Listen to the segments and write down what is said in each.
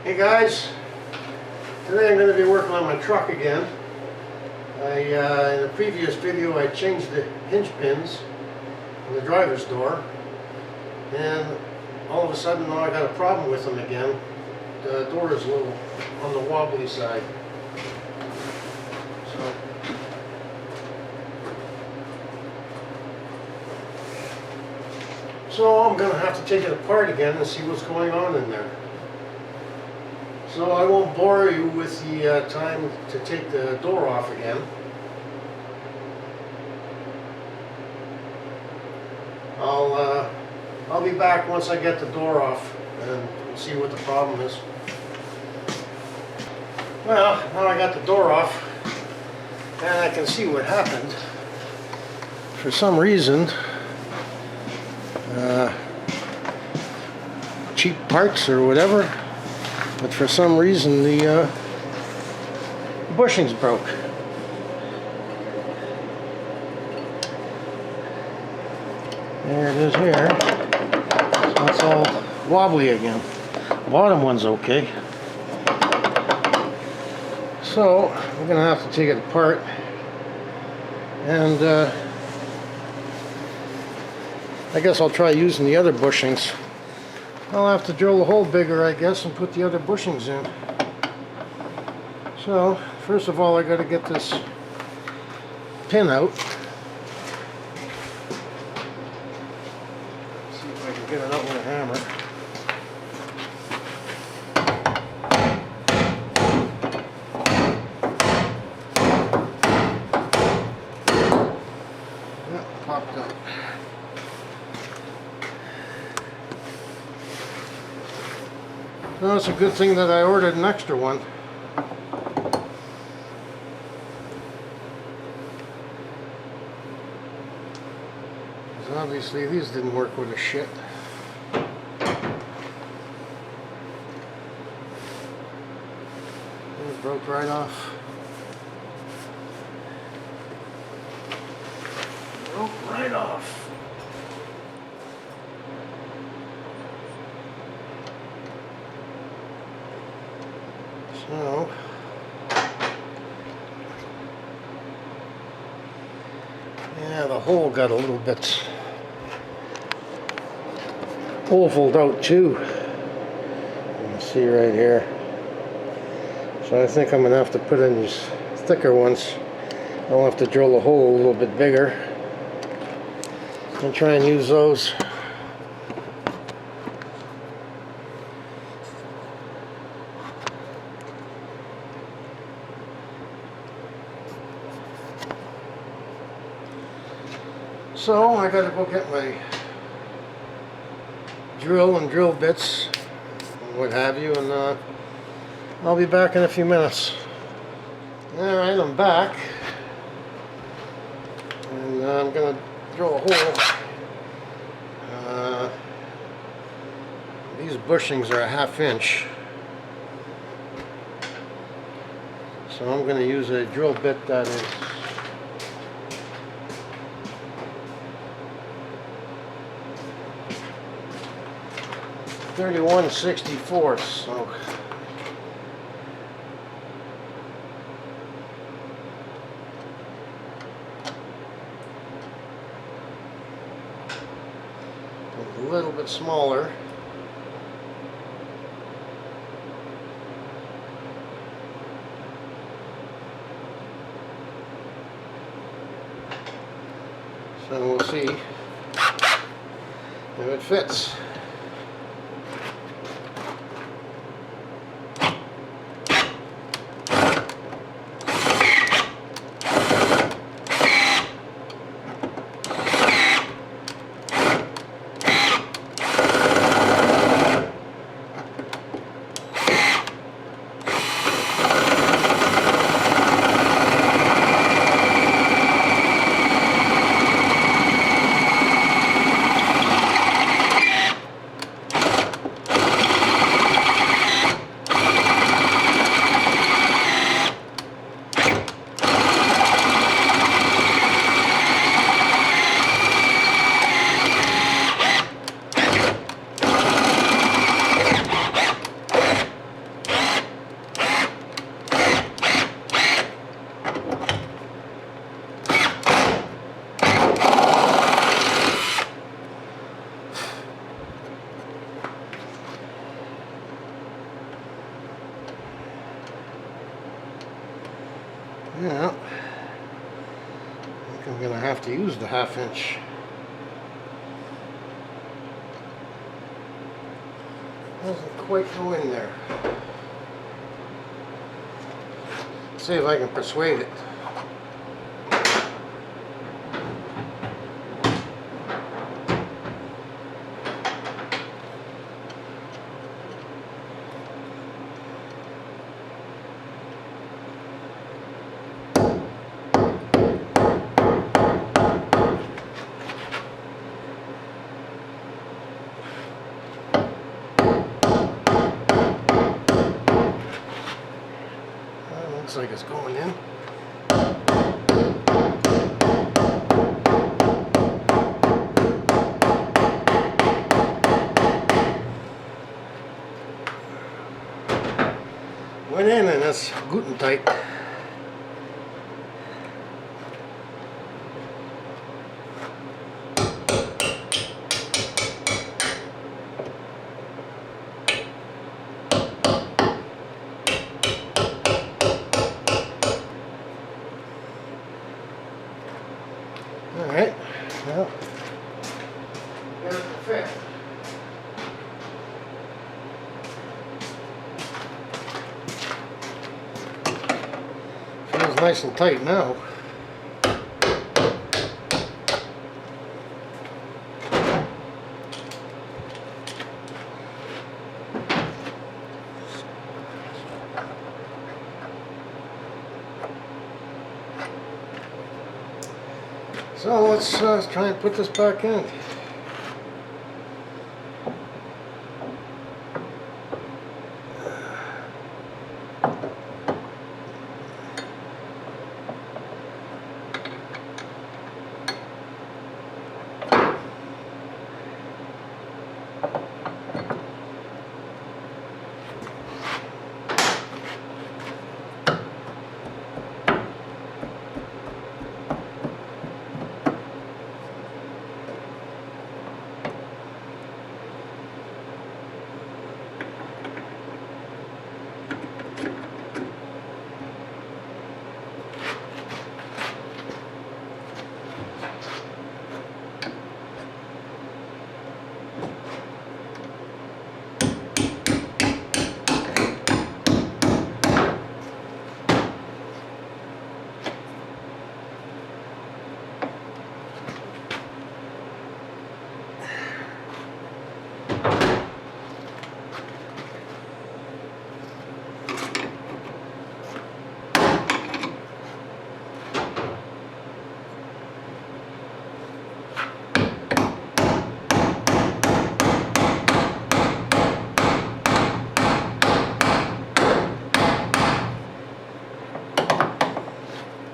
Hey guys, today I'm going to be working on my truck again. In the previous video I changed the hinge pins on the driver's door, and all of a sudden now I got a problem with them again. The door is a little on the wobbly side. So I'm going to have to take it apart again and see what's going on in there. So I won't bore you with the time to take the door off again. I'll be back once I get the door off and see what the problem is. Well, now I got the door off and I can see what happened. For some reason, cheap parts or whatever, but for some reason the bushings broke. There it is here. So it's all wobbly again. The bottom one's okay. So we're gonna have to take it apart and I guess I'll try using the other bushings. I'll have to drill the hole bigger, I guess, and put the other bushings in. So, first of all, I got to get this pin out. See if I can get it out with a hammer. Yeah, popped out. Well, it's a good thing that I ordered an extra one. Because obviously these didn't work with a shit. It broke right off. Broke right off. So, yeah, the hole got a little bit ovaled out too. You can see right here. So I think I'm going to have to put in these thicker ones. I'll have to drill the hole a little bit bigger and try and use those. So I gotta go get my drill and drill bits and what have you, and I'll be back in a few minutes. Alright, I'm back, and I'm gonna drill a hole. These bushings are a 1/2 inch, so I'm gonna use a drill bit that is 31/64, so a little bit smaller. So we'll see if it fits. Yeah, I think I'm gonna have to use the 1/2 inch. Doesn't quite go in there. See if I can persuade it. Looks like it's going in. Went in and it's gluten tight. Alright, well, got it to fit. Feels nice and tight now. So let's try and put this back in.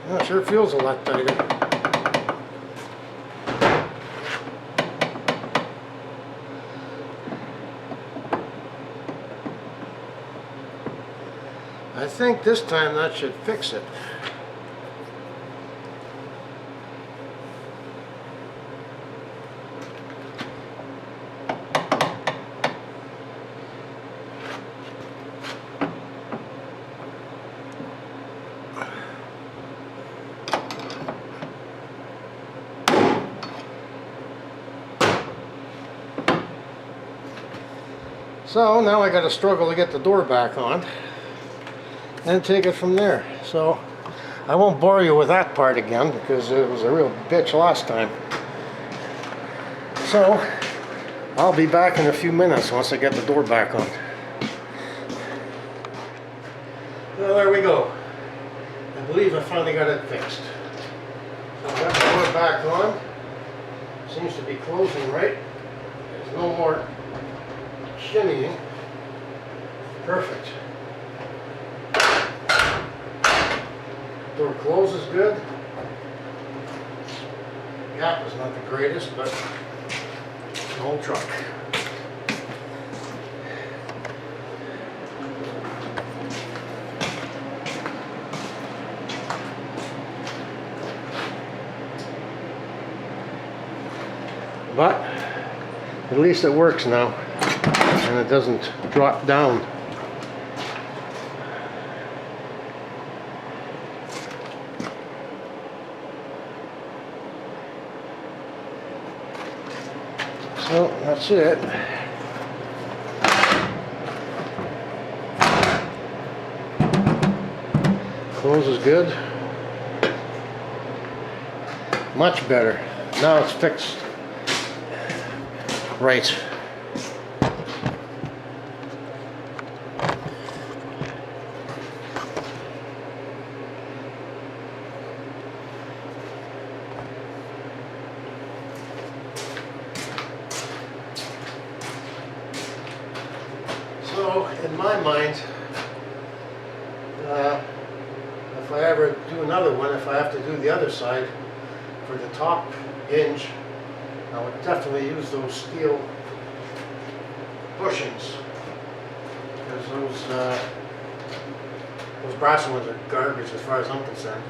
Well, it sure feels a lot tighter. I think this time that should fix it. So now I got to struggle to get the door back on and take it from there. So I won't bore you with that part again because it was a real bitch last time. So I'll be back in a few minutes once I get the door back on. Well, there we go. I believe I finally got it fixed. So I got the door back on. Seems to be closing right. There's no more shimmying. Perfect. Door closes good. Gap is not the greatest, but an old truck. But at least it works now. And it doesn't drop down. So that's it. Closes good. Much better. Now it's fixed. Right. So, in my mind, if I ever do another one, if I have to do the other side for the top hinge, I would definitely use those steel bushings, because those brass ones are garbage as far as I'm concerned.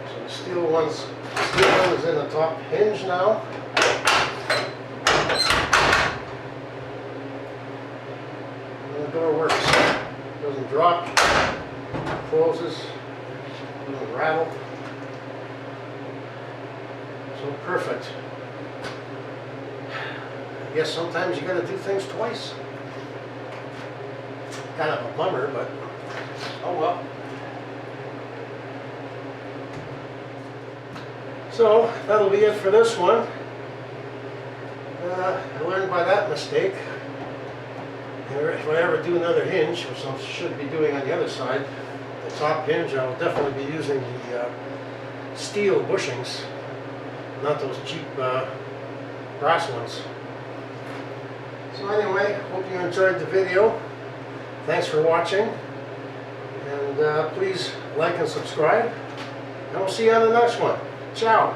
So the steel one is in the top hinge now. And the door works. Doesn't drop, closes, doesn't rattle. So perfect. I guess sometimes you gotta do things twice. Kind of a bummer, but oh well. So that'll be it for this one. I learned by that mistake. If I ever do another hinge, which I should be doing on the other side, the top hinge, I'll definitely be using the steel bushings, not those cheap brass ones. So anyway, hope you enjoyed the video. Thanks for watching, and please like and subscribe, and we'll see you on the next one. Ciao!